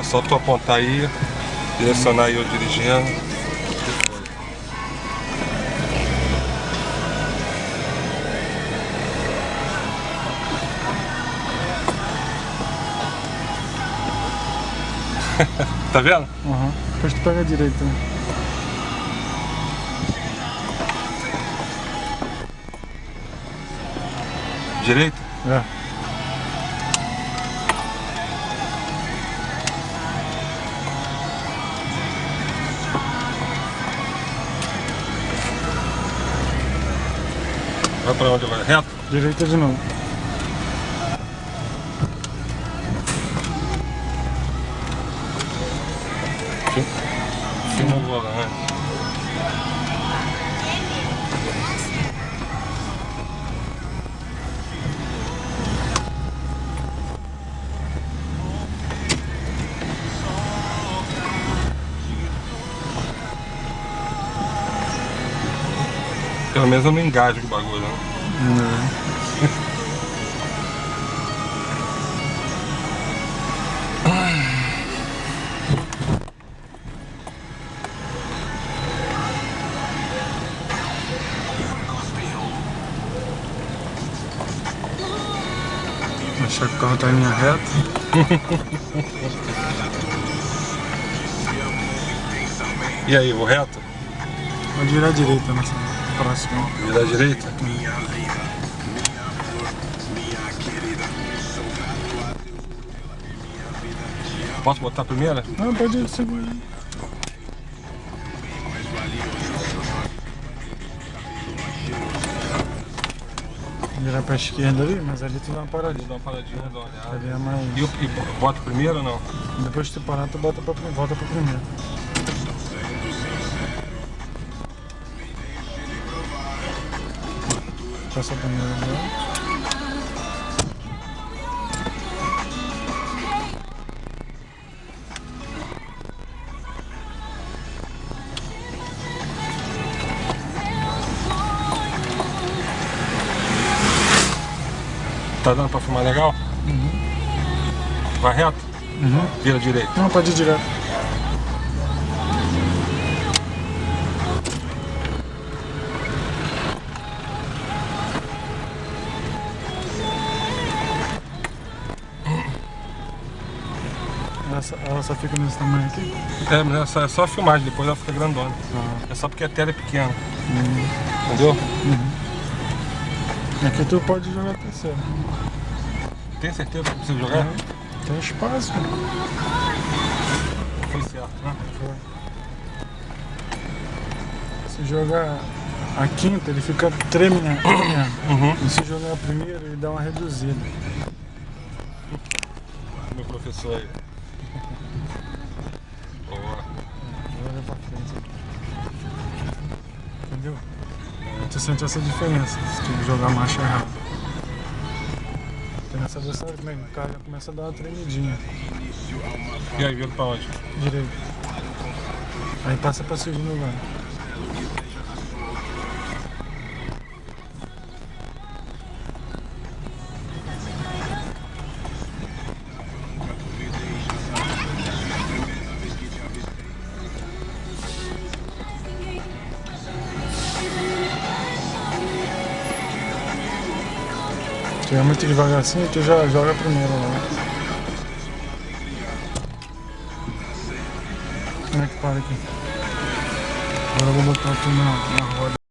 É só tu apontar aí, direcionar aí eu dirigindo. Tá vendo? Aham. Depois tu pega a direita. Direita? É. Vai pra onde vai? Reto? Direita de novo. Firma o volante. Pelo menos eu não engajo com o bagulho, né? Achar que o carro tá em linha reta. E aí, vou reto? Pode virar à direita nessa próxima. Virar à direita? Posso botar a primeira? Não, pode seguir. Virar pra esquerda ali, mas ali tu dá uma paradinha. Dá uma paradinha, dá uma olhada. Ali é mais... E bota a primeira ou não? Depois que tu parar, tu volta pra primeira. Passa a primeira agora. Tá dando pra filmar legal? Uhum. Vai reto? Uhum. Vira direito. Não, pode ir direto. Ela só fica nesse tamanho aqui? É, mas é só a filmagem, depois ela fica grandona. Ah. É só porque a tela é pequena. Uhum. Entendeu? Uhum. Aqui tu pode jogar a terceira. Tem certeza que precisa jogar? Tem espaço. Foi certo, né? Foi. Se jogar a quinta, ele fica tremendo. Uhum. E se jogar a primeira, ele dá uma reduzida. Meu professor aí. Boa. Olha pra frente. Entendeu? Tu sente essa diferença se tu jogar a marcha errada. Tem essa versão também, o cara já começa a dar uma tremidinha. E aí, vira pra onde? Direito. Aí passa pra segundo lugar. Se é muito devagarzinho, tu já joga primeiro lá. Como é que para aqui? Agora eu vou botar aqui na roda.